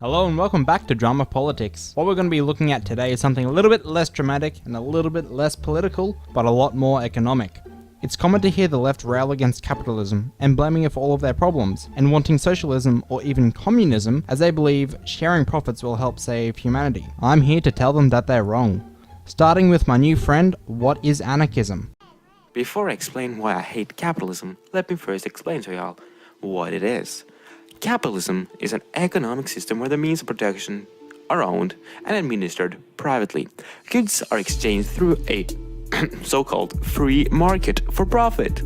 Hello and welcome back to Drama Politics. What we're going to be looking at today is something a little bit less dramatic and a little bit less political, but a lot more economic. It's common to hear the left rail against capitalism and blaming it for all of their problems, and wanting socialism or even communism as they believe sharing profits will help save humanity. I'm here to tell them that they're wrong. Starting with my new friend, what is anarchism? Before I explain why I hate capitalism, let me first explain to y'all what it is. Capitalism is an economic system where the means of production are owned and administered privately. Goods are exchanged through a so-called free market for profit.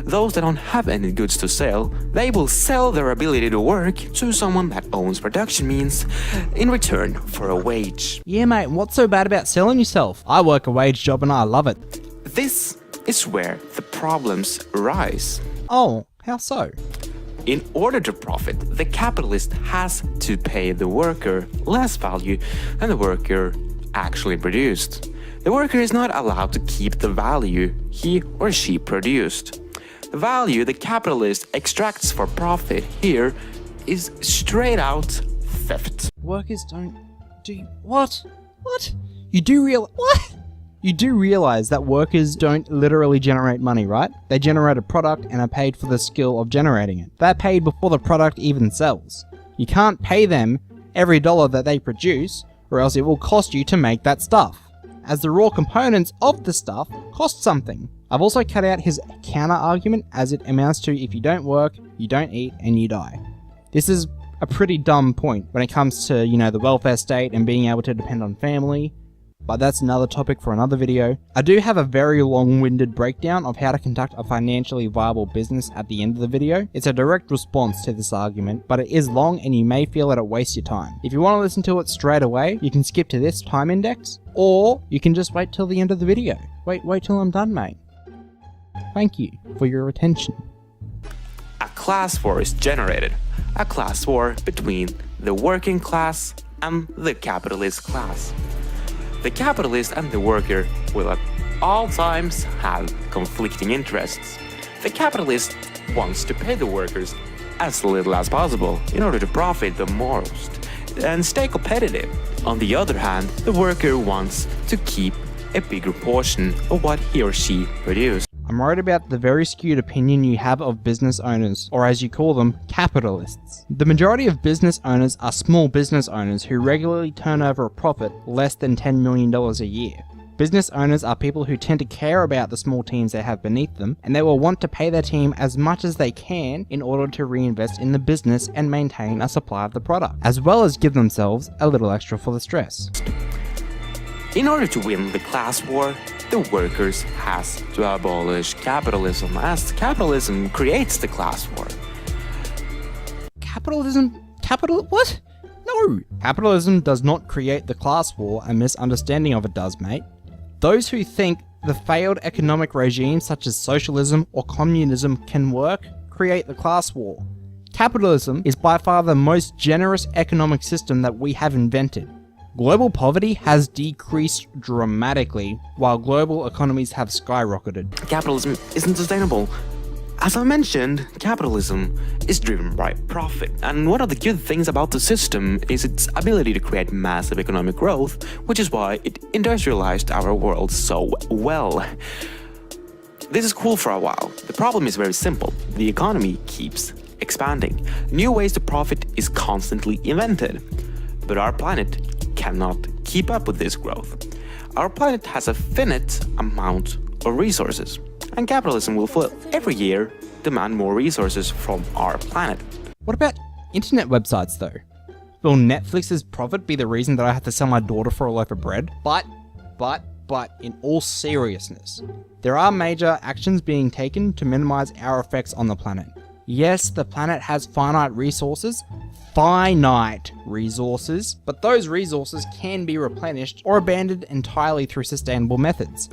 Those that don't have any goods to sell, they will sell their ability to work to someone that owns production means in return for a wage. Yeah mate, what's so bad about selling yourself? I work a wage job and I love it. This is where the problems arise. Oh, how so? In order to profit, the capitalist has to pay the worker less value than the worker actually produced. The worker is not allowed to keep the value he or she produced. The value the capitalist extracts for profit here is straight out theft. Workers don't do what? What? You do realize that workers don't literally generate money, right? They generate a product and are paid for the skill of generating it. They're paid before the product even sells. You can't pay them every dollar that they produce, or else it will cost you to make that stuff, as the raw components of the stuff cost something. I've also cut out his counter argument, as it amounts to if you don't work, you don't eat, and you die. This is a pretty dumb point when it comes to, the welfare state and being able to depend on family, but that's another topic for another video. I do have a very long-winded breakdown of how to conduct a financially viable business at the end of the video. It's a direct response to this argument, but it is long and you may feel that it wastes your time. If you want to listen to it straight away, you can skip to this time index, or you can just wait till the end of the video. Wait till I'm done, mate. Thank you for your attention. A class war is generated. A class war between the working class and the capitalist class. The capitalist and the worker will at all times have conflicting interests. The capitalist wants to pay the workers as little as possible in order to profit the most and stay competitive. On the other hand, the worker wants to keep a bigger portion of what he or she produced. I'm worried about the very skewed opinion you have of business owners, or as you call them, capitalists. The majority of business owners are small business owners who regularly turn over a profit less than $10 million a year. Business owners are people who tend to care about the small teams they have beneath them, and they will want to pay their team as much as they can in order to reinvest in the business and maintain a supply of the product, as well as give themselves a little extra for the stress. In order to win the class war, the workers has to abolish capitalism, as capitalism creates the class war. What? No! Capitalism does not create the class war, a misunderstanding of it does, mate. Those who think the failed economic regimes such as socialism or communism can work, create the class war. Capitalism is by far the most generous economic system that we have invented. Global poverty has decreased dramatically, while global economies have skyrocketed. Capitalism isn't sustainable. As I mentioned, capitalism is driven by profit, and one of the good things about the system is its ability to create massive economic growth, which is why it industrialized our world so well. This is cool for a while. The problem is very simple. The economy keeps expanding. New ways to profit is constantly invented, but our planet cannot keep up with this growth. Our planet has a finite amount of resources, and capitalism will every year demand more resources from our planet. What about internet websites though? Will Netflix's profit be the reason that I have to sell my daughter for a loaf of bread? But in all seriousness, there are major actions being taken to minimize our effects on the planet. Yes, the planet has finite resources, but those resources can be replenished or abandoned entirely through sustainable methods.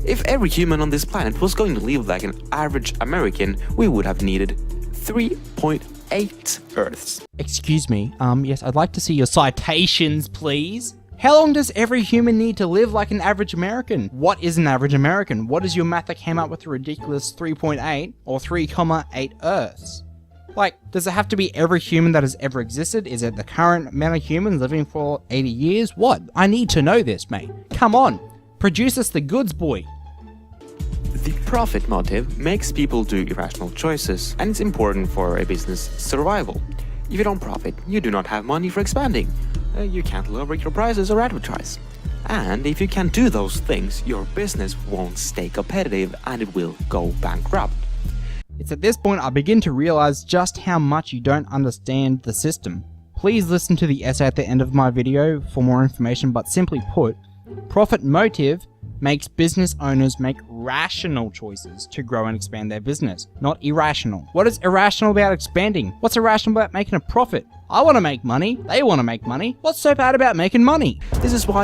If every human on this planet was going to live like an average American, we would have needed 3.8 Earths. Excuse me, yes, I'd like to see your citations, please. How long does every human need to live like an average American? What is an average American? What is your math that came up with a ridiculous 3.8 or 3,8 Earths? Like, does it have to be every human that has ever existed? Is it the current amount of humans living for 80 years? What? I need to know this, mate. Come on. Produce us the goods, boy. The profit motive makes people do irrational choices, and it's important for a business survival. If you don't profit, you do not have money for expanding. You can't lower your prices or advertise. And if you can't do those things, your business won't stay competitive and it will go bankrupt. It's at this point I begin to realize just how much you don't understand the system. Please listen to the essay at the end of my video for more information, but simply put, profit motive makes business owners make rational choices to grow and expand their business, not irrational. What is irrational about expanding? What's irrational about making a profit? I want to make money, they want to make money. What's so bad about making money? This is why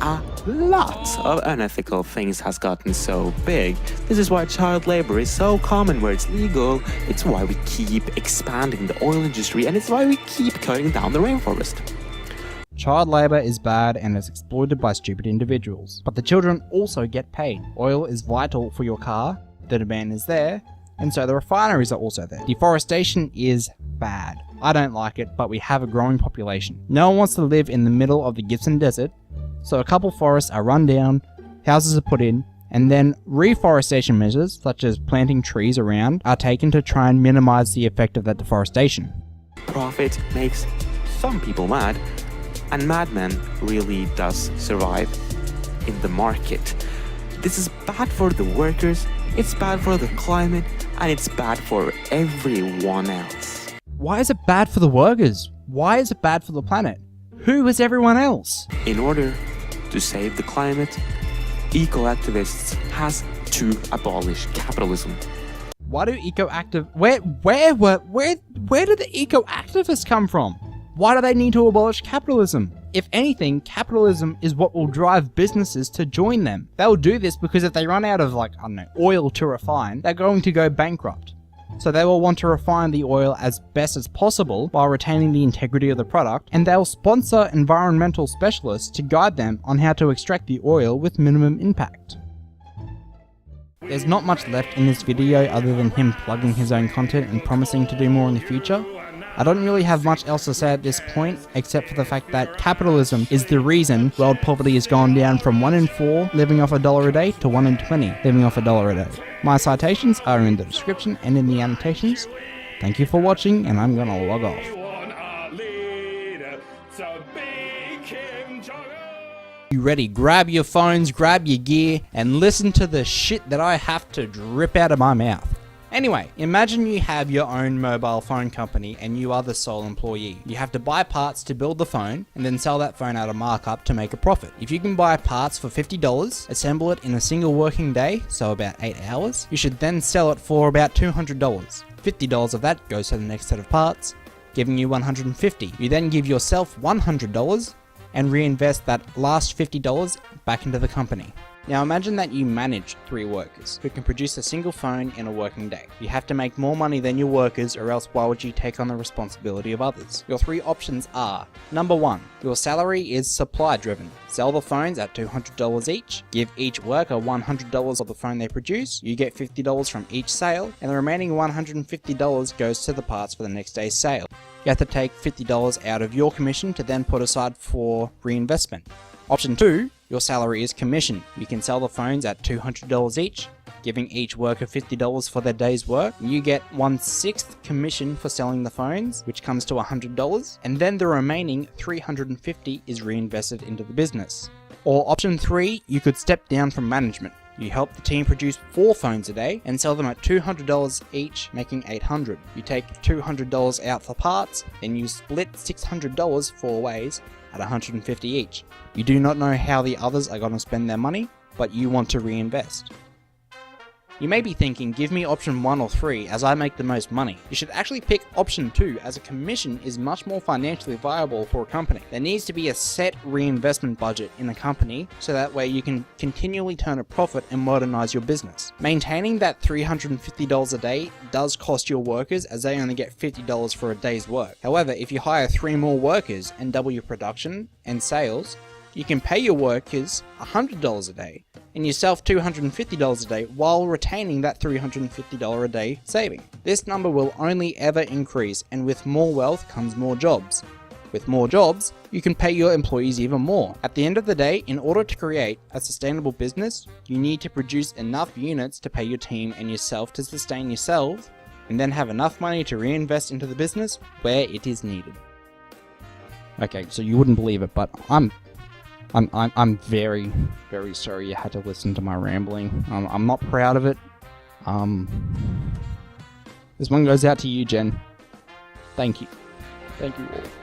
a lot of unethical things has gotten so big. This is why child labor is so common where it's legal. It's why we keep expanding the oil industry, and it's why we keep cutting down the rainforest. Child labor is bad and is exploited by stupid individuals, but the children also get paid. Oil is vital for your car, the demand is there, and so the refineries are also there. Deforestation is bad. I don't like it, but we have a growing population. No one wants to live in the middle of the Gibson Desert, so a couple forests are run down, houses are put in, and then reforestation measures, such as planting trees around, are taken to try and minimize the effect of that deforestation. Profit makes some people mad, and madmen really does survive in the market. This is bad for the workers, it's bad for the climate, and it's bad for everyone else. Why is it bad for the workers? Why is it bad for the planet? Who is everyone else? In order to save the climate, eco-activists has to abolish capitalism. Why do where did the eco-activists come from? Why do they need to abolish capitalism? If anything, capitalism is what will drive businesses to join them. They'll do this because if they run out of, oil to refine, they're going to go bankrupt. So they will want to refine the oil as best as possible while retaining the integrity of the product, and they'll sponsor environmental specialists to guide them on how to extract the oil with minimum impact. There's not much left in this video other than him plugging his own content and promising to do more in the future. I don't really have much else to say at this point, except for the fact that capitalism is the reason world poverty has gone down from 1 in 4 living off $1 a day to 1 in 20 living off $1 a day. My citations are in the description and in the annotations. Thank you for watching, and I'm gonna log off. You ready? Grab your phones, grab your gear, and listen to the shit that I have to drip out of my mouth. Anyway, imagine you have your own mobile phone company and you are the sole employee. You have to buy parts to build the phone and then sell that phone at a markup to make a profit. If you can buy parts for $50, assemble it in a single working day, so about 8 hours, you should then sell it for about $200. $50 of that goes to the next set of parts, giving you $150. You then give yourself $100 and reinvest that last $50 back into the company. Now imagine that you manage 3 workers who can produce a single phone in a working day. You have to make more money than your workers, or else why would you take on the responsibility of others? Your 3 options are: number 1, your salary is supply driven. Sell the phones at $200 each, give each worker $100 of the phone they produce, you get $50 from each sale, and the remaining $150 goes to the parts for the next day's sale. You have to take $50 out of your commission to then put aside for reinvestment. Option 2, your salary is commission. You can sell the phones at $200 each, giving each worker $50 for their day's work. You get 1/6 commission for selling the phones, which comes to $100, and then the remaining $350 is reinvested into the business. Or option 3, you could step down from management. You help the team produce 4 phones a day and sell them at $200 each, making $800. You take $200 out for parts, then you split $600 4 ways at $150 each. You do not know how the others are going to spend their money, but you want to reinvest. You may be thinking, give me option 1 or 3 as I make the most money. You should actually pick option 2 as a commission is much more financially viable for a company. There needs to be a set reinvestment budget in a company so that way you can continually turn a profit and modernize your business. Maintaining that $350 a day does cost your workers as they only get $50 for a day's work. However, if you hire 3 more workers and double your production and sales, you can pay your workers $100 a day and yourself $250 a day while retaining that $350 a day saving. This number will only ever increase, and with more wealth comes more jobs. With more jobs, you can pay your employees even more. At the end of the day, in order to create a sustainable business, you need to produce enough units to pay your team and yourself to sustain yourself, and then have enough money to reinvest into the business where it is needed. Okay, so you wouldn't believe it, but I'm very, very sorry you had to listen to my rambling. I'm not proud of it. This one goes out to you, Jen. Thank you. Thank you all.